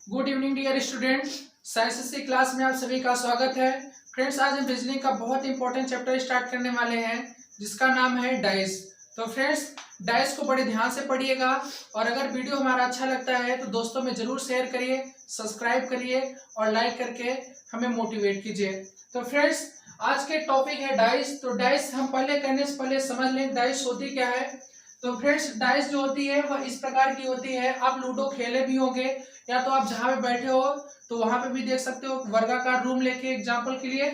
Good evening dear student. Science सी class में आप सभी का स्वागत है। फ्रेंड्स, आज हम रीजनिंग का बहुत इंपॉर्टेंट चैप्टर स्टार्ट करने वाले हैं जिसका नाम है डाइस। तो फ्रेंड्स, डाइस को बड़े ध्यान से पढ़िएगा और अगर वीडियो हमारा अच्छा लगता है तो दोस्तों में जरूर शेयर करिए, सब्सक्राइब करिए और लाइक करके हमें मोटिवेट कीजिए। तो फ्रेंड्स, आज के टॉपिक है डाइस। तो डाइस हम पहले करने से पहले समझ लें डाइस होती क्या है। तो फ्रेंड्स, डाइस जो होती है वह इस प्रकार की होती है। आप लूडो खेले भी होंगे या तो आप जहां पे बैठे हो तो वहां पे भी देख सकते हो। वर्गाकार रूम लेके एग्जांपल के लिए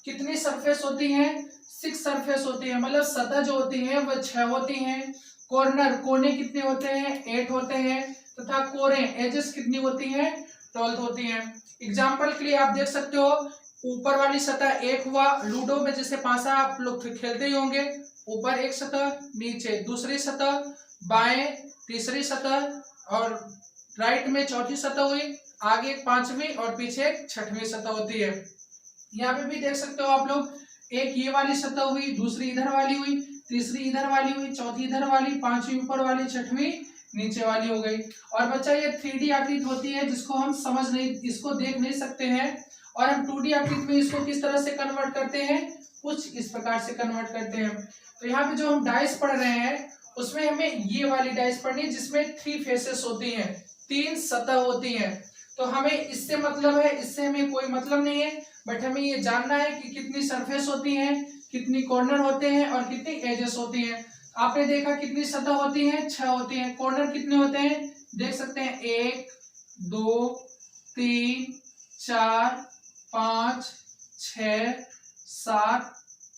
कितनी सरफेस होती है? 6 सरफेस होती है, मतलब सतह जो होती है वह 6 होती हैं। कॉर्नर कोने कितने होते हैं? 8 होते हैं। तथा कोरे एजेस कितनी होती हैं? 12 होती हैं। एग्जाम्पल के लिए आप देख सकते हो, ऊपर वाली सतह 1 हुआ। लूडो में जैसे पासा आप लोग खेलते ही होंगे, ऊपर एक सतह, नीचे दूसरी सतह, बाएं तीसरी सतह और राइट में चौथी सतह हुई, आगे एक पांचवी और पीछे एक छठवीं सतह होती है। यहाँ पे भी देख सकते हो आप लोग, एक ये वाली सतह हुई, दूसरी इधर वाली हुई, तीसरी इधर वाली हुई, चौथी इधर वाली, पांचवी ऊपर वाली, छठवीं नीचे वाली हो गई। और बच्चा ये 3D आकृति होती है जिसको हम समझ नहीं, इसको देख नहीं सकते हैं और हम 2D आकृति में इसको किस तरह से कन्वर्ट करते हैं, कुछ इस प्रकार से कन्वर्ट करते हैं। तो यहाँ पे जो हम डाइस पढ़ रहे हैं उसमें हमें ये वाली डाइस पढ़नी है जिसमें 3 फेसेस होती हैं, 3 सतह होती हैं। तो हमें इससे मतलब है, इससे हमें कोई मतलब नहीं है, बट हमें ये जानना है कि कितनी सरफेस होती हैं, कितनी कॉर्नर होते हैं और कितनी एजेस होती हैं। आपने देखा कितनी सतह होती हैं? 6 होती हैं। कॉर्नर कितने होते हैं? देख सकते हैं 1 2 3 4 5 6 7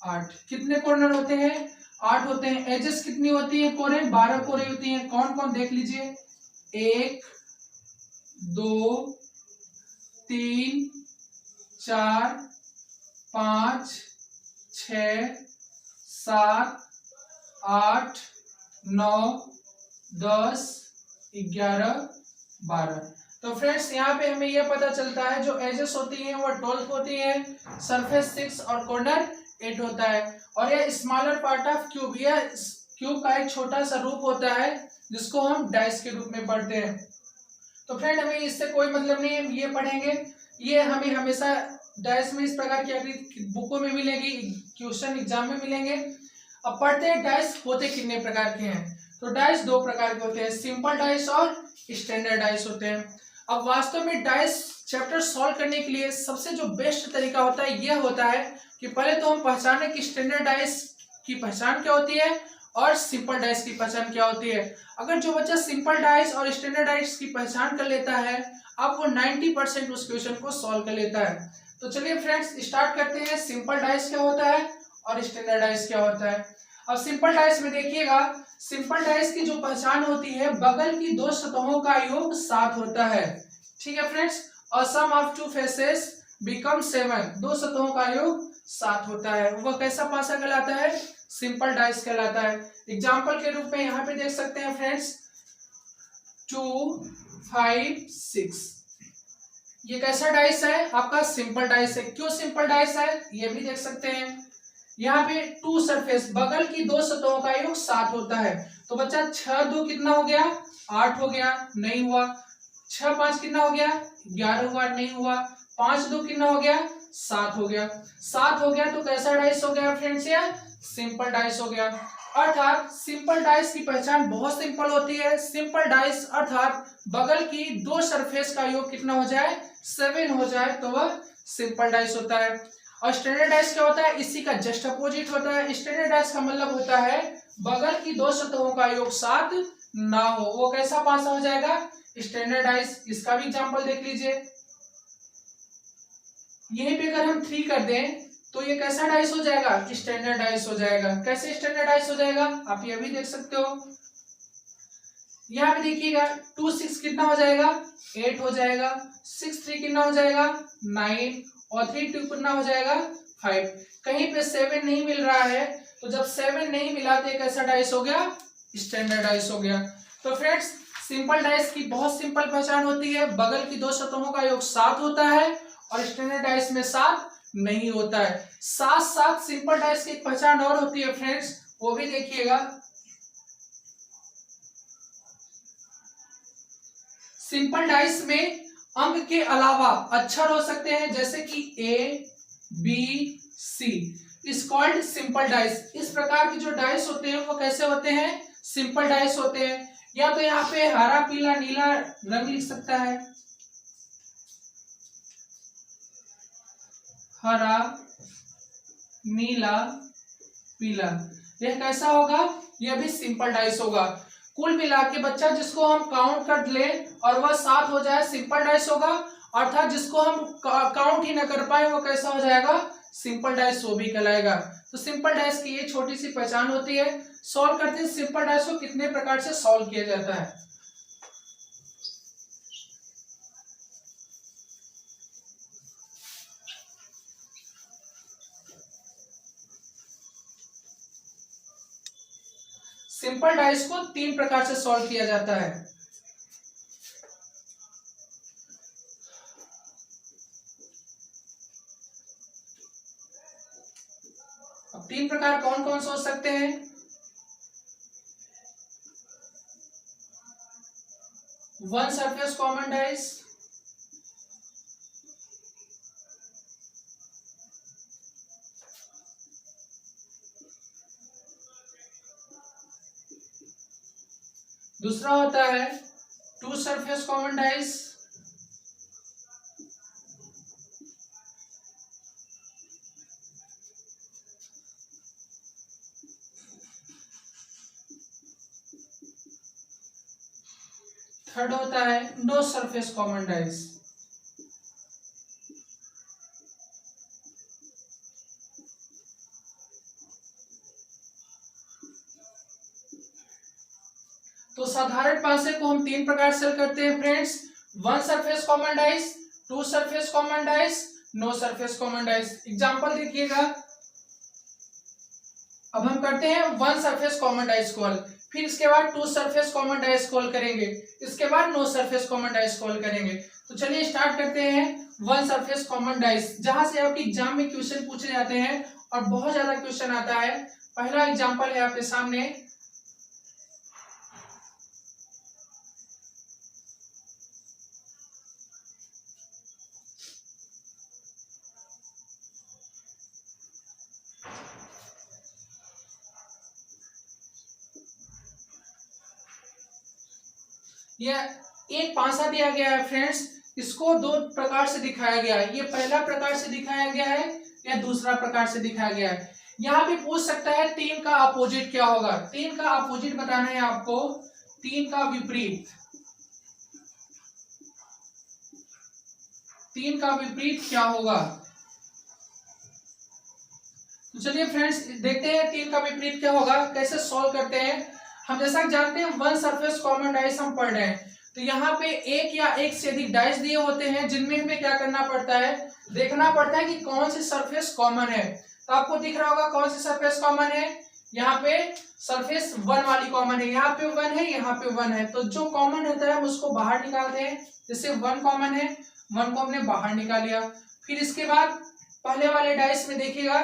8। कितने कॉर्नर होते हैं? 8 होते हैं। एजेस कितनी होती है? कोरे 12 कोरे होती हैं। कौन कौन देख लीजिए, 1 2 3 4 5 6 7 8 9 10 11 12। तो फ्रेंड्स, यहाँ पे हमें यह पता चलता है जो एजेस होती हैं वो 12 होती है, सरफेस 6 और कॉर्नर 8 होता है। और यह स्मॉलर पार्ट ऑफ क्यूब, यह क्यूब का एक छोटा सा रूप होता है जिसको हम डाइस के रूप में पढ़ते हैं। तो फ्रेंड, हमें इससे कोई मतलब नहीं है, ये पढ़ेंगे, ये हमें हमेशा डाइस में इस प्रकार की आकृति बुकों में मिलेगी, क्वेश्चन एग्जाम में मिलेंगे। अब पढ़ते हैं डाइस होते कितने प्रकार के हैं। तो डाइस 2 प्रकार के होते हैं, सिंपल डाइस और स्टैंडर्ड डाइस होते हैं। अब वास्तव में डाइस चैप्टर सॉल्व करने के लिए सबसे जो बेस्ट तरीका होता है यह होता है कि पहले तो हम पहचाने कि स्टैंडर्ड डाइस की पहचान क्या होती है और सिंपल डाइस की पहचान क्या होती है। अगर जो बच्चा सिंपल डाइस और स्टैंडर्ड डाइस की पहचान कर लेता है, अब वो 90% उस क्वेश्चन को सॉल्व कर लेता है। तो चलिए फ्रेंड्स, स्टार्ट करते हैं। सिंपल डाइस क्या होता है और स्टैंडर्ड डाइस क्या होता है। अब सिंपल डाइस में देखिएगा, सिंपल डाइस की जो पहचान होती है, बगल की 2 सतहों का योग 7 होता है। ठीक है फ्रेंड्स, और सम ऑफ 2 फेसेस बिकम 7, 2 सतहों का योग 7 होता है। वह कैसा पासा कहलाता है? सिंपल डाइस कहलाता है। एग्जाम्पल के रूप में यहाँ पे देख सकते हैं फ्रेंड्स, 2 5 6। ये कैसा डाइस है? आपका सिंपल डाइस है। क्यों सिंपल डाइस है ये भी देख सकते हैं। यहाँ पे 2 सरफेस, बगल की 2 सतहों का योग 7 होता है। तो बच्चा 6 2 कितना हो गया? 8 हो गया, नहीं हुआ। 6 5 कितना हो गया? 11 हुआ, नहीं हुआ। 5 2 कितना हो गया? 7 हो गया। 7 हो गया तो कैसा डाइस हो गया फ्रेंड्स? ये सिंपल डाइस हो गया। अर्थात सिंपल डाइस की पहचान बहुत सिंपल होती है। सिंपल डाइस अर्थात बगल की 2 सरफेस का योग कितना हो जाए? 7 हो जाए तो वह सिंपल डाइस होता है। और स्टैंडर्ड डाइस क्या होता है? इसी का जस्ट अपोजिट होता है। स्टैंडर्ड डाइस का मतलब होता है बगल की 2 सतहों का योग 7 ना हो, वो कैसा पासा हो जाएगा? Standard dice. इसका भी एग्जांपल देख लीजिए, यहीं पे अगर हम 3 कर दें तो ये कैसा डाइस हो जाएगा? स्टैंडर्ड डाइस हो जाएगा। कैसे स्टैंडर्ड डाइस हो जाएगा आप ये भी देख सकते हो। यहाँ पे देखिएगा 2 6 कितना हो जाएगा? 8 हो जाएगा। 6 3 कितना हो जाएगा? 9 और 3 2 कितना हो जाएगा? 5। कहीं पे 7 नहीं मिल रहा है, तो जब 7 नहीं मिला तो एक ऐसा डाइस हो गया, स्टैंडर्ड डाइस हो गया। तो फ्रेंड्स, सिंपल डाइस की बहुत सिंपल पहचान होती है, बगल की 2 सतहों का योग 7 होता है और स्टैंडर्ड डाइस में 7 नहीं होता है। साथ साथ सिंपल डाइस की पहचान और होती है फ्रेंड्स, वो भी देखिएगा। सिंपल डाइस में अंक के अलावा अक्षर हो सकते हैं, जैसे कि A B C, is called simple dice. इस प्रकार के जो डाइस होते हैं वो कैसे होते हैं, सिंपल डाइस होते हैं। या तो यहाँ पे हरा पीला नीला रंग लिख सकता है, हरा नीला पीला, यह कैसा होगा, यह भी सिंपल डाइस होगा। कुल मिला के बच्चा जिसको हम काउंट कर ले और वह 7 हो जाए, सिंपल डाइस होगा। अर्थात जिसको हम काउंट ही ना कर पाए वो कैसा हो जाएगा, सिंपल डाइस, वो भी कहलाएगा। तो सिंपल डाइस की ये छोटी सी पहचान होती है। सॉल्व करते हैं सिंपल डाइस को कितने प्रकार से सॉल्व किया जाता है। सिंपल डाइस को 3 प्रकार से सॉल्व किया जाता है। अब 3 प्रकार कौन कौन से हो सकते हैं। वन सरफेस कॉमन डाइस, दूसरा होता है two surface common dice, third होता है नो सरफेस कॉमन डाइस। तो साधारण पासे को हम 3 प्रकार से करते हैं friends, one surface common dice, two surface common dice, no surface common dice. Example देखिएगा, अब हम करते हैं वन सरफेस कॉमन डाइस को हल, फिर इसके बाद टू सरफेस कॉमन डाइस को हल करेंगे, इसके बाद नो सरफेस कॉमन डाइस को हल करेंगे। तो चलिए स्टार्ट करते हैं वन सरफेस कॉमन डाइस, जहां से आपके एग्जाम में क्वेश्चन पूछे जाते हैं और बहुत ज्यादा क्वेश्चन आता है। पहला एग्जाम्पल है आपके सामने, यह एक पासा दिया गया है फ्रेंड्स, इसको 2 प्रकार से दिखाया गया है। ये पहला प्रकार से दिखाया गया है या दूसरा प्रकार से दिखाया गया है। यहाँ पे पूछ सकता है 3 का अपोजिट क्या होगा। 3 का अपोजिट बताना है आपको, 3 का विपरीत, 3 का विपरीत क्या होगा। तो चलिए फ्रेंड्स देखते हैं 3 का विपरीत क्या होगा, कैसे सॉल्व करते हैं। हम जैसा जानते हैं वन सरफेस कॉमन डाइस हम पढ़ रहे हैं, तो यहाँ पे एक या एक से अधिक डाइस दिए होते हैं, जिनमें हमें क्या करना पड़ता है, देखना पड़ता है कि कौन सी सरफेस कॉमन है। तो आपको दिख रहा होगा कौन सी सरफेस कॉमन है, यहाँ पे सरफेस 1 वाली कॉमन है, यहाँ पे 1 है, यहाँ पे 1 है। तो जो कॉमन रहता है हम उसको बाहर निकालते हैं, जैसे 1 कॉमन है, 1 को हमने बाहर निकाल लिया। फिर इसके बाद पहले वाले डाइस में देखिएगा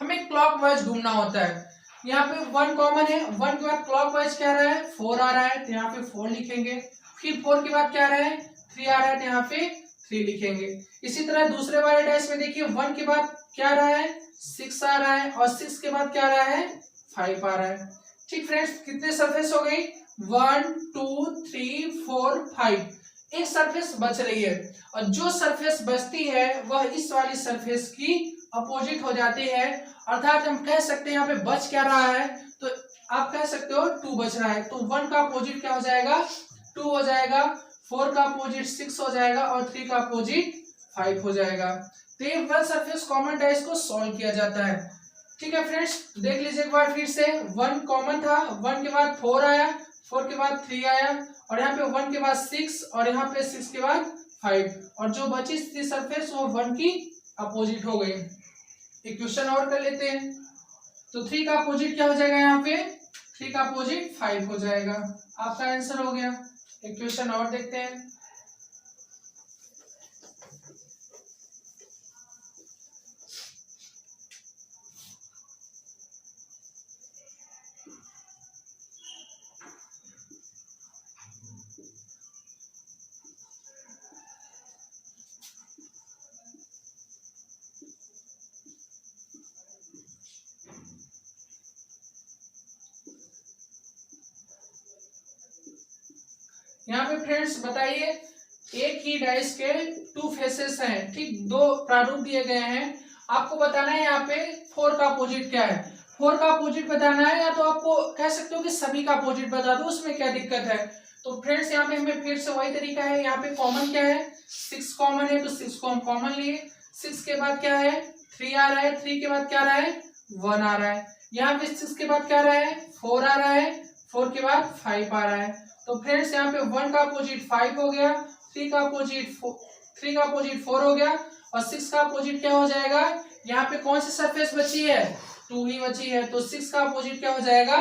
हमें क्लॉकवाइज घूमना होता है। यहाँ पे 1 कॉमन है, 1 के बाद क्लॉकवाइज क्या आ रहा है, 4 आ रहा है, तो यहाँ पे 4 लिखेंगे। फिर 4 के बाद क्या आ रहा है, 3 आ रहा है, तो यहाँ पे 3 लिखेंगे। इसी तरह दूसरे वाले डाइस में देखिए 1 के बाद क्या आ रहा है, 6 आ रहा है, और 6 के बाद क्या आ रहा है, 5 आ रहा है। ठीक फ्रेंड्स, कितने सरफेस हो गई, 1 2 3 4 5, एक सरफेस बच रही है, और जो सरफेस बचती है वह इस वाली सरफेस की अपोजिट हो जाती है। अर्थात हम कह सकते हैं यहाँ पे बच क्या रहा है, तो आप कह सकते हो 2 बच रहा है, तो 1 का अपोजिट क्या हो जाएगा, 2 हो जाएगा, 4 का अपोजिट 6 हो जाएगा, और 3 का अपोजिट 5 हो जाएगा। तो ये वन सरफेस कॉमन डाइस को सॉल्व किया जाता है। ठीक है फ्रेंड्स, देख लीजिए एक बार फिर से, 1 कॉमन था, 1 के बाद 4 आया, 4 के बाद 3 आया, और यहाँ पे 1 के बाद 6, और यहाँ पे 6 के बाद 5, और जो बची थी सरफेस वो 1 की अपोजिट हो गई। एक क्वेश्चन और कर लेते हैं, तो 3 का अपोजिट क्या हो जाएगा, यहाँ पे 3 का अपोजिट 5 हो जाएगा। आपका आंसर हो गया। एक क्वेश्चन और देखते हैं, यहाँ पे फ्रेंड्स बताइए, एक ही डाइस के टू फेसेस हैं, ठीक, दो प्रारूप दिए गए हैं। आपको बताना है यहाँ पे 4 का अपोजिट क्या है। 4 का अपोजिट बताना है, या तो आपको कह सकते हो कि सभी का अपोजिट बता दो, उसमें क्या दिक्कत है। तो फ्रेंड्स यहाँ पे हमें फिर से वही तरीका है। यहाँ पे कॉमन क्या है, 6 कॉमन है, तो 6 को हम कॉमन लिए। 6 के बाद क्या है, 3 आ रहा है, 3 के बाद क्या आ रहा है, 1 आ रहा है। यहाँ पे 6 के बाद क्या आ रहा है, 4 आ रहा है, 4 के बाद 5 आ रहा है। तो फ्रेंड्स यहाँ पे 1 का अपोजिट 5 हो गया, 3 का अपोजिट 4 हो गया, और 6 का अपोजिट क्या हो जाएगा। यहाँ पे कौन सी सरफेस बची है, 2 ही बची है, तो 6 का अपोजिट क्या हो जाएगा,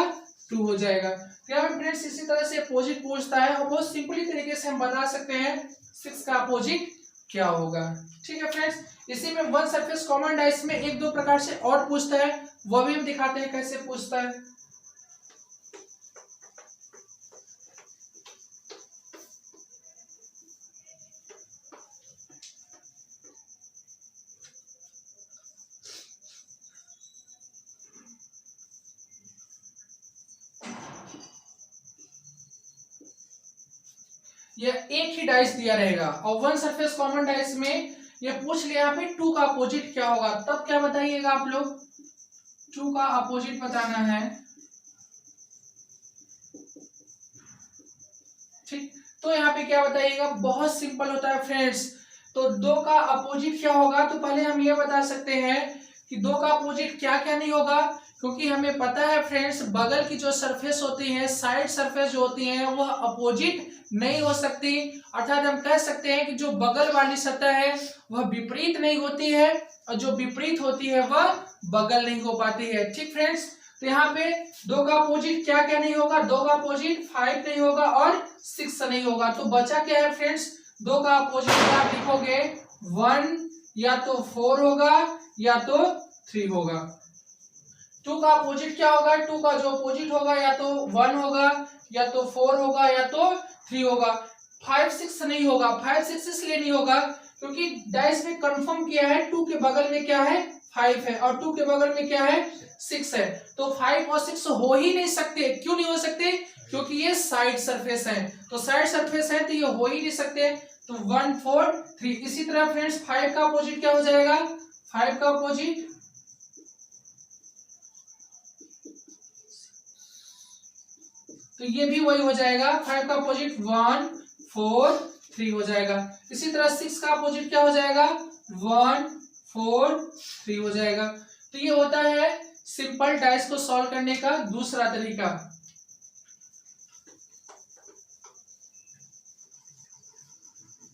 2 हो जाएगा। फ्रेंड्स इसी तरह से अपोजिट पूछता है, और बहुत सिंपली तरीके से हम बता सकते हैं 6 का अपोजिट क्या होगा। ठीक है फ्रेंड्स, इसी में वन सरफेस कॉमन डाइस में एक दो प्रकार से और पूछता है, वह भी हम दिखाते हैं कैसे पूछता है। ये एक ही डाइस दिया रहेगा, और वन सरफेस कॉमन डाइस में ये पूछ लिया यहाँ पे 2 का अपोजिट क्या होगा, तब क्या बताइएगा आप लोग, 2 का अपोजिट बताना है। ठीक, तो यहाँ पे क्या बताइएगा, बहुत सिंपल होता है फ्रेंड्स। तो 2 का अपोजिट क्या होगा, तो पहले हम ये बता सकते हैं कि 2 का अपोजिट क्या क्या नहीं होगा, क्योंकि हमें पता है फ्रेंड्स, बगल की जो सरफेस होती है, साइड सरफेस जो होती है, वह अपोजिट नहीं हो सकती। अर्थात हम कह सकते हैं कि जो बगल वाली सतह है वह विपरीत नहीं होती है, और जो विपरीत होती है वह बगल नहीं हो पाती है। ठीक फ्रेंड्स, तो यहाँ पे 2 का अपोजिट क्या क्या नहीं होगा, 2 का अपोजिट 5 नहीं होगा और 6 नहीं होगा। तो बचा क्या है फ्रेंड्स, 2 का अपोजिट आप लिखोगे 1, या तो 4 होगा या तो 3 होगा। 2 का अपोजिट क्या होगा, 2 का जो अपोजिट होगा या तो 1 होगा, या तो 4 होगा, या तो 3 होगा। 5 6 नहीं होगा, 5 6 इसलिए नहीं होगा क्योंकि डाइस में कंफर्म किया है 2 के बगल में क्या है, 5 है, और 2 के बगल में क्या है, 6 है। तो 5 और 6 हो ही नहीं सकते। क्यों नहीं हो सकते, क्योंकि ये साइड सरफेस है, तो साइड सरफेस है तो ये हो ही नहीं सकते। तो 1 4 3। इसी तरह फ्रेंड्स 5 का अपोजिट क्या हो जाएगा, 5 का अपोजिट तो ये भी वही हो जाएगा, 5 का अपोजिट 1 4 3 हो जाएगा। इसी तरह 6 का अपोजिट क्या हो जाएगा, 1 4 3 हो जाएगा। तो ये होता है सिंपल डाइस को सॉल्व करने का दूसरा तरीका।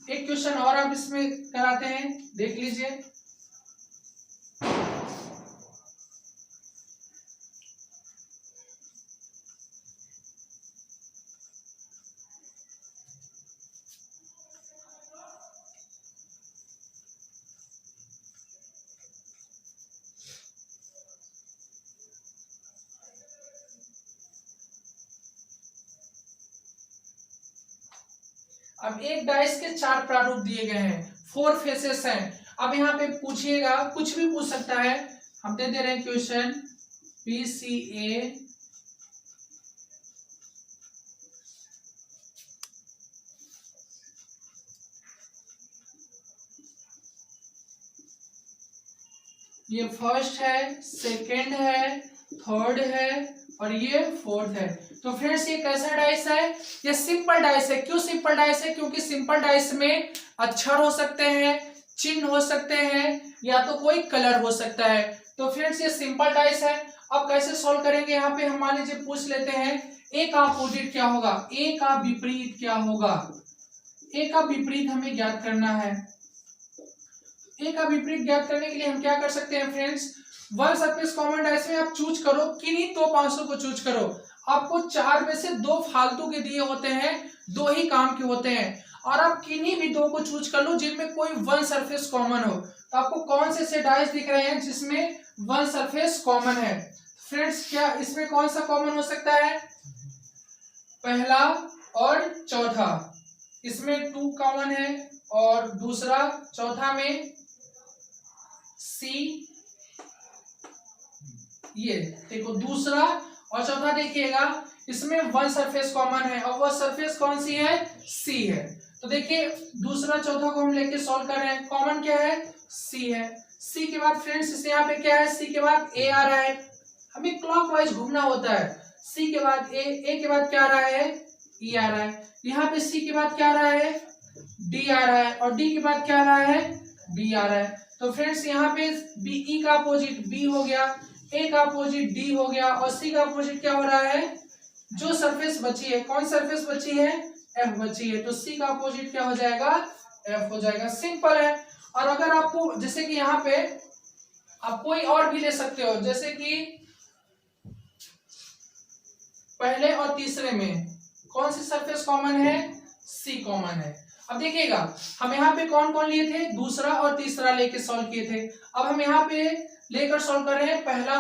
एक क्वेश्चन और आप इसमें कराते हैं, देख लीजिए। अब एक डाइस के 4 प्रारूप दिए गए हैं, 4 फेसेस हैं। अब यहाँ पे पूछिएगा, कुछ भी पूछ सकता है। हम दे रहे हैं क्वेश्चन PCA ये फर्स्ट है, सेकंड है, थर्ड है, और ये फोर्थ है। तो फ्रेंड्स ये कैसा डाइस है, ये सिंपल डाइस है। क्यों सिंपल डाइस है, क्योंकि सिंपल डाइस में अक्षर हो सकते हैं, चिन्ह हो सकते हैं, या तो कोई कलर हो सकता है। तो फ्रेंड्स ये सिंपल डाइस है। अब कैसे सॉल्व करेंगे, यहाँ पे हम मान लीजिए पूछ लेते हैं ए का अपोजिट क्या होगा, ए का विपरीत क्या होगा। ए का विपरीत हमें ज्ञात करना है। ए का विपरीत ज्ञात करने के लिए हम क्या कर सकते हैं friends, one surface common dice में आप चूज करो, किन्हीं दो 500 को चूज करो। आपको 4 में से 2 फालतू के दिए होते हैं, 2 ही काम के होते हैं, और आप किन्हीं भी 2 को चूज कर लो जिनमें कोई वन सरफेस कॉमन हो। तो आपको कौन से डाइस दिख रहे हैं जिसमें वन सरफेस कॉमन है फ्रेंड्स, क्या इसमें कौन सा कॉमन हो सकता है, पहला और चौथा, इसमें 2 कॉमन है, और दूसरा चौथा में सी, ये देखो दूसरा और चौथा देखिएगा, इसमें वन सरफेस कॉमन है और वह सरफेस कौन सी है, सी है। तो देखिए दूसरा चौथा को हम लेके सॉल्व कर रहे हैं, कॉमन क्या है, सी है। सी के बाद फ्रेंड्स इसे यहाँ पे क्या है, सी के बाद ए आ रहा है, हमें क्लॉकवाइज घूमना होता है। सी के बाद ए के बाद क्या आ रहा है, ई आ रहा है। यहाँ पे सी के बाद क्या आ रहा है, डी आ रहा है और डी के बाद क्या आ रहा है, बी आ रहा है। तो फ्रेंड्स यहाँ पे बी, ई का अपोजिट बी हो गया, ए का अपोजिट डी हो गया और सी का अपोजिट क्या हो रहा है, जो सरफेस बची है, कौन सरफेस बची है, एफ बची है। तो सी का अपोजिट क्या हो जाएगा, एफ हो जाएगा। सिंपल है। और अगर आपको जैसे कि यहाँ पे आप कोई और भी ले सकते हो, जैसे कि पहले और तीसरे में कौन सी सरफेस कॉमन है, सी कॉमन है। अब देखिएगा हम यहाँ पे कौन कौन लिए थे, दूसरा और तीसरा लेके सॉल्व किए थे। अब हम यहाँ पे लेकर सॉल्व कर रहे हैं पहला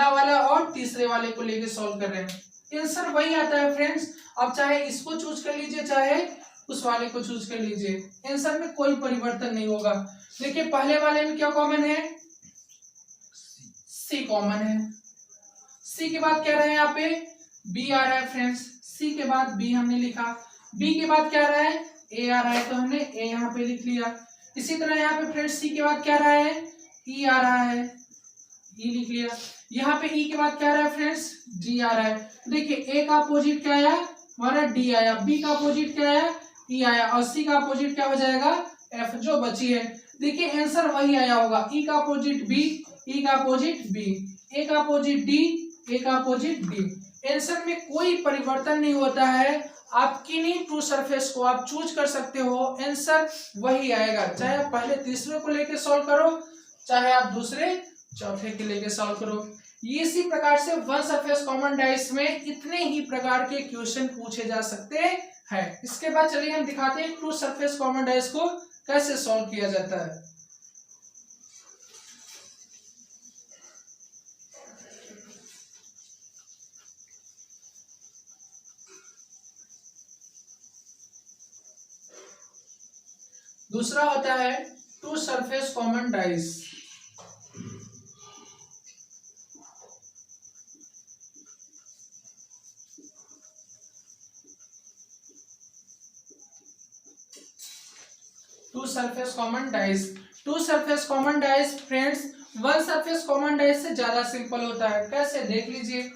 वाला और तीसरे वाले को लेके सॉल्व कर रहे हैं। आंसर वही आता है फ्रेंड्स। अब चाहे इसको चूज कर लीजिए चाहे उस वाले को चूज कर लीजिए, आंसर में कोई परिवर्तन नहीं होगा। देखिए पहले वाले में क्या कॉमन है, सी कॉमन है। सी के बाद क्या रहा है, यहाँ पे बी आ रहा है फ्रेंड्स, सी के बाद बी हमने लिखा, बी के बाद क्या आ रहा है, ए आ रहा है तो हमने ए यहाँ पे लिख लिया। इसी तरह यहाँ पे फ्रेंड्स सी के बाद क्या आ रहा है, ई आ रहा है, ई लिख लिया। यहाँ पे ई के बाद क्या आ रहा है फ्रेंड्स, डी आ रहा है। देखिए ए का अपोजिट क्या आया, हमारा डी आया, बी का अपोजिट क्या आया, ई आया और सी का अपोजिट क्या हो जाएगा, एफ जो बची है। देखिए आंसर वही आया होगा, ई का अपोजिट बी, ई का अपोजिट बी, ए का अपोजिट डी, ए का अपोजिट बी। आंसर में कोई परिवर्तन नहीं होता है। आप किन्हीं टू सरफेस को आप चूज कर सकते हो, आंसर वही आएगा। चाहे आप पहले तीसरे को लेके सॉल्व करो, चाहे आप दूसरे चौथे के लेके सॉल्व करो। इसी प्रकार से वन सरफेस कॉमन डाइस में इतने ही प्रकार के क्वेश्चन पूछे जा सकते हैं। इसके बाद चलिए हम दिखाते हैं टू सरफेस कॉमन डाइस को कैसे सॉल्व किया जाता है। दूसरा होता है two surface common dice. Two surface common dice, two surface common dice friends one surface common dice से ज्यादा सिंपल होता है। कैसे, देख लीजिए।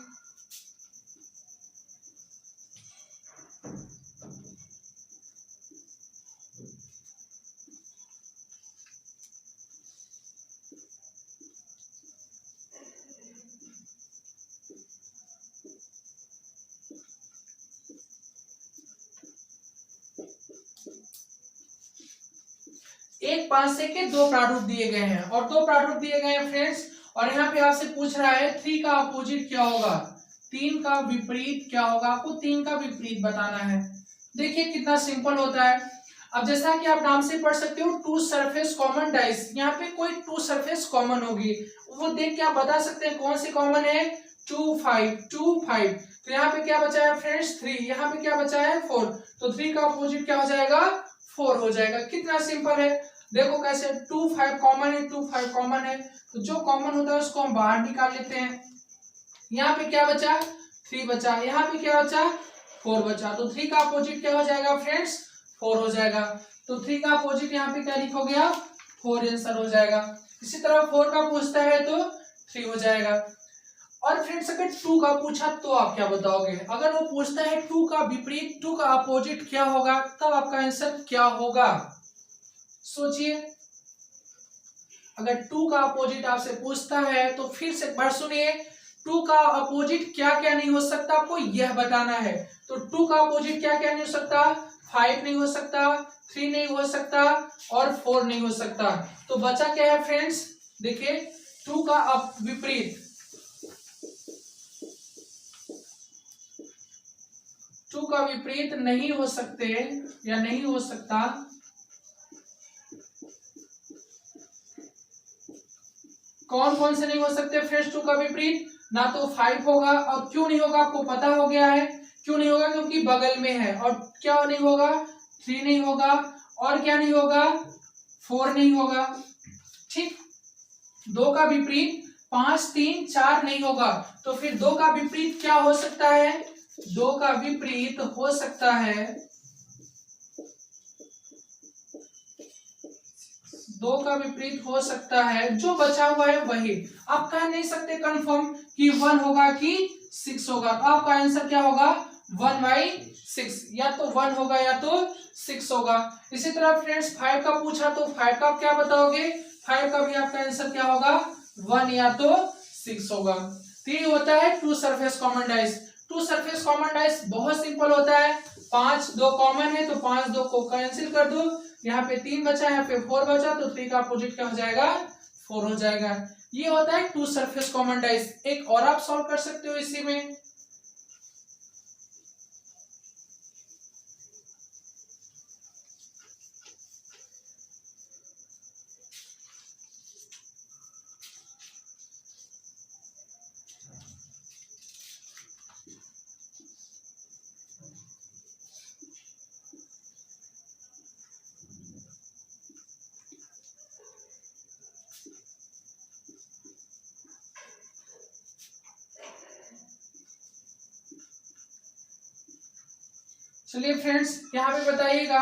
एक पांचसे के दो प्रारूप दिए गए हैं और दो प्रारूप दिए गए हैं फ्रेंड्स, और यहाँ पे आपसे पूछ रहा है 3 का अपोजिट क्या होगा, 3 का विपरीत क्या होगा। आपको 3 का विपरीत बताना है। देखिए कितना सिंपल होता है। अब जैसा कि आप नाम से पढ़ सकते हो टू सरफेस कॉमन डाइस, यहाँ पे कोई टू सरफेस कॉमन होगी, वो देख के आप बता सकते हैं कौन सी कॉमन है, 2 5। तो यहाँ पे क्या बचा है फ्रेंड्स 3, यहाँ पे क्या बचा है 4, तो 3 का अपोजिट क्या हो जाएगा, 4 हो जाएगा। कितना सिंपल है, देखो कैसे 2 5 कॉमन है, 2 5 कॉमन है, तो जो कॉमन होता है उसको हम बाहर निकाल लेते हैं। यहाँ पे क्या बचा, 3 बचा, यहाँ पे क्या बचा, 4 बचा, तो 3 का अपोजिट क्या हो जाएगा फ्रेंड्स, 4 हो जाएगा। तो 3 का अपोजिट यहाँ पे क्या लिखो गया, 4 आंसर हो जाएगा। इसी तरह 4 का पूछता है तो 3 हो जाएगा। और फ्रेंड्स अगर 2 का पूछा तो आप क्या बताओगे, अगर वो पूछता है 2 का विपरीत, 2 का अपोजिट क्या होगा, तब आपका आंसर क्या होगा, सोचिए। अगर 2 का अपोजिट आपसे पूछता है तो फिर से बार सुनिए, 2 का अपोजिट क्या क्या नहीं हो सकता, आपको यह बताना है। तो 2 का अपोजिट क्या क्या नहीं हो सकता, 5 नहीं हो सकता, 3 नहीं हो सकता और 4 नहीं हो सकता। तो बचा क्या है फ्रेंड्स, देखिए 2 का विपरीत, 2 का विपरीत नहीं हो सकते या नहीं हो सकता, कौन कौन से नहीं हो सकते फ्रेंड्स 2 का विपरीत, ना तो 5 होगा, और क्यों नहीं होगा आपको पता हो गया है, क्यों नहीं होगा क्योंकि बगल में है, और क्या नहीं होगा, 3 नहीं होगा, और क्या नहीं होगा, 4 नहीं होगा। ठीक, 2 का विपरीत 5 3 4 नहीं होगा, तो फिर 2 का विपरीत क्या हो सकता है? 2 का विपरीत हो सकता है 2 का विपरीत हो सकता है, जो बचा हुआ है वही। आप कह नहीं सकते कंफर्म कि 1 होगा कि 6 होगा, तो आपका आंसर क्या होगा? 1/6, या तो 1 होगा या तो 6 होगा। इसी तरह फ्रेंड्स 5 का पूछा, तो 5 का क्या बताओगे? 5 का भी आपका आंसर क्या होगा? 1 या तो 6 होगा। तो ये होता है two surface common dice. Two surface common dice बहुत सिंपल होता है। 5 2 कॉमन है, तो 5 2 को कैंसिल कर दो, यहाँ पे 3 बचा, यहाँ पे 4 बचा, तो 3 का अपोजिट क्या हो जाएगा? 4 हो जाएगा। ये होता है टू सरफेस कॉमन डाइस। एक और आप सॉल्व कर सकते हो इसी में। चलिए फ्रेंड्स यहाँ पे बताइएगा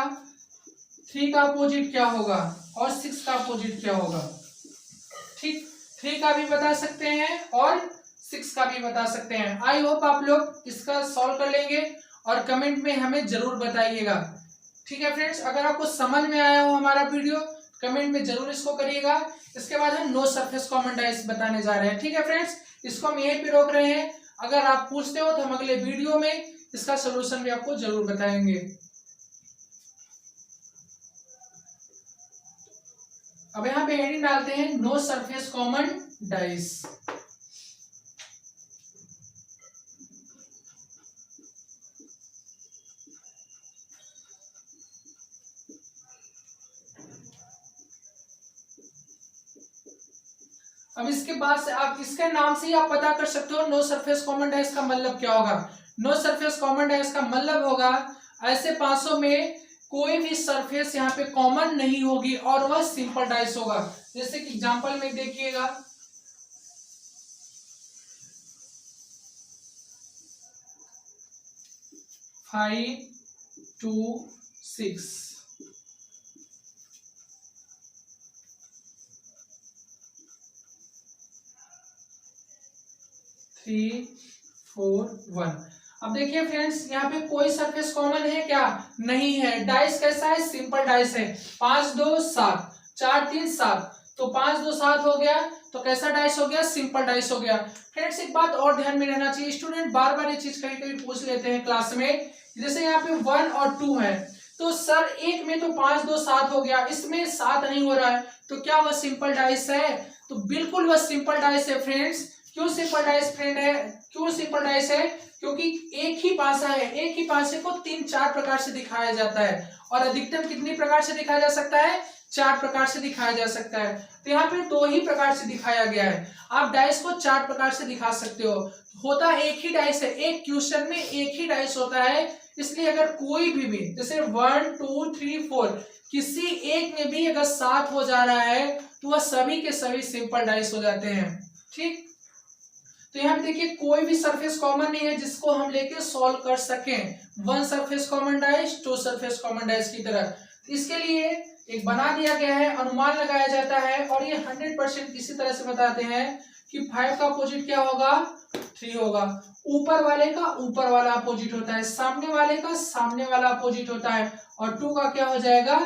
3 का अपोजिट क्या होगा और 6 का अपोजिट क्या होगा। ठीक, 3 का भी बता सकते हैं और 6 का भी बता सकते हैं। आई होप आप लोग इसका सॉल्व कर लेंगे और कमेंट में हमें जरूर बताइएगा। ठीक है फ्रेंड्स, अगर आपको समझ में आया हो हमारा वीडियो, कमेंट में जरूर इसको करिएगा। इसके बाद हम नो सरफेस कॉमन डाइस बताने जा रहे हैं। ठीक है फ्रेंड्स, इसको हम यहीं पे रोक रहे हैं। अगर आप पूछते हो तो हम अगले वीडियो में इसका सोल्यूशन भी आपको जरूर बताएंगे। अब यहाँ पे हेडिंग डालते हैं नो सरफेस कॉमन डाइस। अब इसके बाद से आप इसके नाम से ही आप पता कर सकते हो नो सरफेस कॉमन डाइस का मतलब क्या होगा। नो सरफेस कॉमन डाइस का मतलब होगा ऐसे 500 में कोई भी सरफेस यहाँ पे कॉमन नहीं होगी और वह सिंपल डाइस होगा। जैसे कि एग्जांपल में देखिएगा, फाइव 2 6, 3 4 1। अब देखिए फ्रेंड्स यहाँ पे कोई सरफेस कॉमन है क्या? नहीं है। डाइस कैसा है? सिंपल डाइस है। 5 2 7, 4 3 7, तो 5 2 7 हो गया, तो कैसा डाइस हो गया? सिंपल डाइस हो गया। फ्रेंड्स एक बात और ध्यान में रहना चाहिए, स्टूडेंट बार बार ये चीज कभी कभी पूछ लेते हैं क्लास में, जैसे यहाँ पे 1 और 2 है, तो सर एक में तो 5 2 7 हो गया, इसमें 7 नहीं हो रहा है, तो क्या वह सिंपल डाइस है? तो बिल्कुल वह सिंपल डाइस है फ्रेंड्स। क्यों सिंपल डाइस फ्रेंड है? क्यों सिंपल डाइस है? क्योंकि एक ही पासा है, एक ही पासे को 3-4 प्रकार से दिखाया जाता है, और अधिकतम कितनी प्रकार से दिखाया जा सकता है? 4 प्रकार से दिखाया जा सकता है। तो यहाँ पे 2 ही प्रकार से दिखाया गया है। आप डाइस को 4 प्रकार से दिखा सकते हो। होता एक ही डाइस है, एक क्वेश्चन में एक ही डाइस होता है, इसलिए अगर कोई भी जैसे 1 2 3 4 किसी एक में भी अगर 7 हो जा रहा है तो वह सभी के सभी सिंपल डाइस हो जाते हैं। ठीक, तो यहाँ पे देखिए कोई भी सरफेस कॉमन नहीं है जिसको हम लेके सॉल्व कर सकें 1 surface common dice 2 surface common dice की तरह। इसके लिए एक बना दिया गया है, अनुमान लगाया जाता है, और ये 100% इसी तरह से बताते हैं कि 5 का अपोजिट क्या होगा? 3 होगा। ऊपर वाले का ऊपर वाला अपोजिट होता है, सामने वाले का सामने वाला अपोजिट होता है, और 2 का क्या हो जाएगा?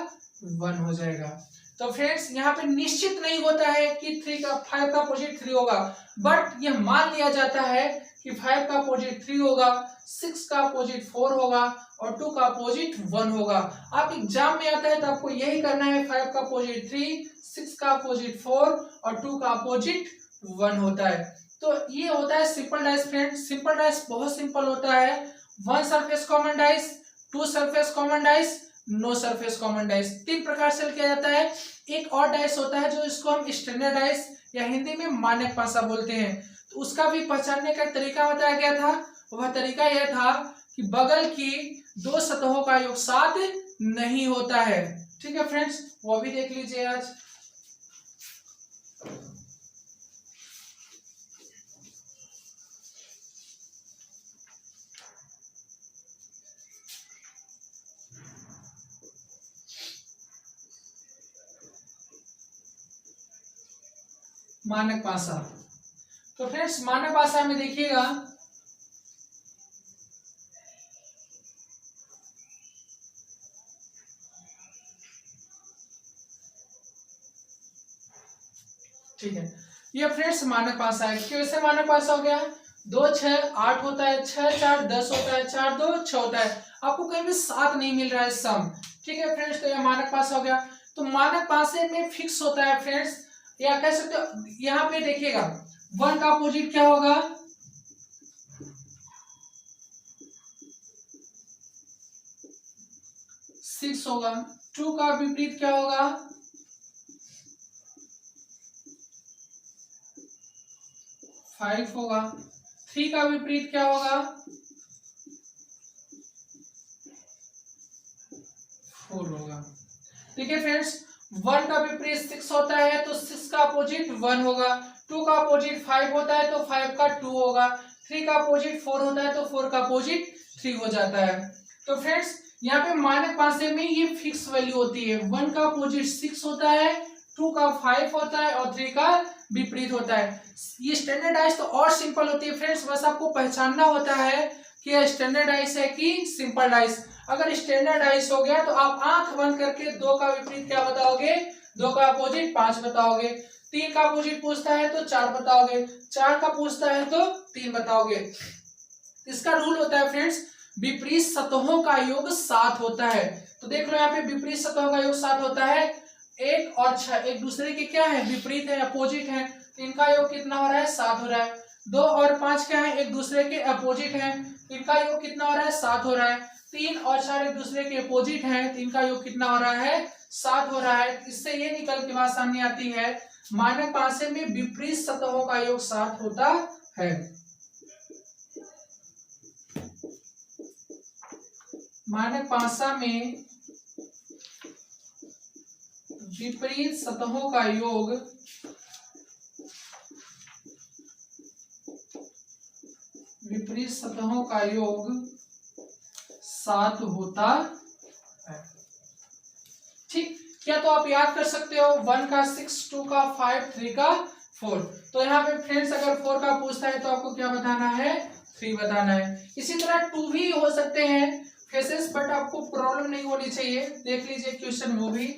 1 हो जाएगा। तो फ्रेंड्स यहाँ पे निश्चित नहीं होता है कि 5 का अपोजिट 3 होगा, बट यह मान लिया जाता है कि 5 का अपोजिट 3 होगा, 6 का अपोजिट 4 होगा, और 2 का अपोजिट 1 होगा। आप एग्जाम में आता है तो आपको यही करना है, 5 का अपोजिट 3, 6 का अपोजिट 4 और 2 का अपोजिट 1 होता है। तो ये होता है simple dice friends. Simple dice बहुत सिंपल होता है। 1 surface common dice, 2 surface common dice, no surface common dice, 3 प्रकार से किया जाता है। एक और डाइस होता है जो इसको हम स्टैंडर्ड डाइस या हिंदी में मानक पासा बोलते हैं, तो उसका भी पहचानने का तरीका बताया गया था। वह तरीका यह था कि बगल की 2 सतहों का योग 7 नहीं होता है। ठीक है फ्रेंड्स, वो भी देख लीजिए आज। मानक पासा। तो फ्रेंड्स मानक पासा में देखिएगा ठीक है, ये फ्रेंड्स मानक पासा है। कैसे मानक पासा हो गया? 2 6 8 होता है, 6 4 10 होता है, 4 2 6 होता है। आपको कहीं भी 7 नहीं मिल रहा है सम। ठीक है फ्रेंड्स, तो ये मानक पासा हो गया। तो मानक पासे में फिक्स होता है फ्रेंड्स, या कह सकते हो यहाँ पे देखिएगा 1 का अपोजिट क्या होगा? 6 होगा। 2 का विपरीत क्या होगा? 5 होगा। 3 का विपरीत क्या होगा? 4 होगा। ठीक है फ्रेंड्स, 1 का विपरीत 6 होता है तो 6 का अपोजिट 1 होगा। 2 का अपोजिट 5 होता है तो 5 का 2 होगा। 3 का अपोजिट 4 होता है तो 4 का अपोजिट 3 हो जाता है। तो फ्रेंड्स यहाँ पे मानक पासे में ये फिक्स वैल्यू होती है। 1 का अपोजिट 6 होता है, 2 का 5 होता है और 3 का विपरीत होता है। ये स्टैंडर्डाइज तो और सिंपल होती है फ्रेंड्स, बस आपको पहचानना होता है कि स्टैंडर्डाइज है कि सिंपल डाइस। अगर स्टैंडर्डाइज हो गया तो आप आंख बंद करके 2 का विपरीत क्या बताओगे? 2 का अपोजिट 5 बताओगे। 3 का अपोजिट पूछता है तो 4 बताओगे। 4 का पूछता है तो 3 बताओगे। इसका रूल होता है फ्रेंड्स, विपरीत सतहों का योग 7 होता है। तो देख लो यहाँ पे विपरीत सतहों का योग 7 होता है। 1 और 6 एक दूसरे के क्या है? विपरीत है, अपोजिट है। तो इनका योग कितना हो रहा है? 7 हो रहा है। 2 और 5 क्या है? एक दूसरे के अपोजिट है। इनका योग कितना हो रहा है? 7 हो रहा है। 3 और 4 एक दूसरे के अपोजिट हैं, तो इनका योग कितना हो रहा है? 7 हो रहा है। इससे ये निकल के बात सामने आती है, मानक पासे में विपरीत सतहों का योग 7 होता है। मानक पासा में विपरीत सतहों का योग विपरीत सतहों का योग 7 होता है। ठीक, क्या तो आप याद कर सकते हो? 1 का 6, 2 का 5, 3 का 4। तो यहाँ पे फ्रेंड्स अगर 4 का पूछता है तो आपको क्या बताना है? 3 बताना है। इसी तरह 2 भी हो सकते हैं फेसेस, बट आपको प्रॉब्लम नहीं होनी चाहिए। देख लीजिए क्वेश्चन वो भी।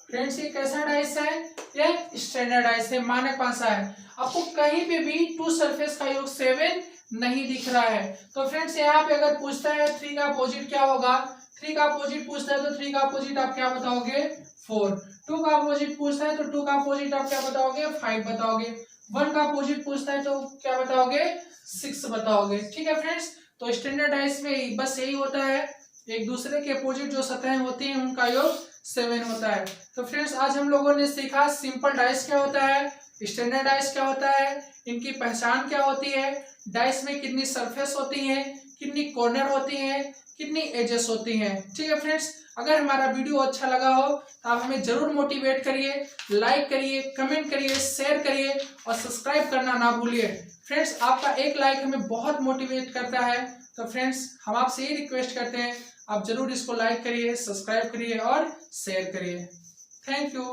फ्रेंड्स ये कैसा डाइस है? ये स्टैंडर्ड डाइस है, मानक पासा है। आपको कहीं पे भी 2 सरफेस का योग 7 नहीं दिख रहा है। तो फ्रेंड्स यहाँ पे अगर पूछता है 3 का अपोजिट क्या होगा? 3 का अपोजिट पूछता है तो 3 का अपोजिट आप क्या बताओगे? 4। 2 का अपोजिट पूछता है तो 2 का अपोजिट आप क्या बताओगे? 5 बताओगे। 1 का अपोजिट पूछता है तो क्या बताओगे? 6 बताओगे। ठीक है फ्रेंड्स, तो स्टैंडर्ड डाइस में बस यही होता है, एक दूसरे के अपोजिट जो सतहें होती हैं उनका योग 7 होता है। तो फ्रेंड्स आज हम लोगों ने सीखा सिंपल डाइस क्या होता है, स्टैंडर्ड डाइस क्या होता है, इनकी पहचान क्या होती है, डाइस में कितनी सरफेस होती है, कितनी कॉर्नर होती है, कितनी एजेस होती हैं। ठीक है फ्रेंड्स, अगर हमारा वीडियो अच्छा लगा हो तो आप हमें जरूर मोटिवेट करिए, लाइक करिए, कमेंट करिए, शेयर करिए और सब्सक्राइब करना ना भूलिए। फ्रेंड्स आपका एक लाइक हमें बहुत मोटिवेट करता है। तो फ्रेंड्स हम आपसे ये रिक्वेस्ट करते हैं, आप जरूर इसको लाइक करिए, सब्सक्राइब करिए और शेयर करिए। Thank you.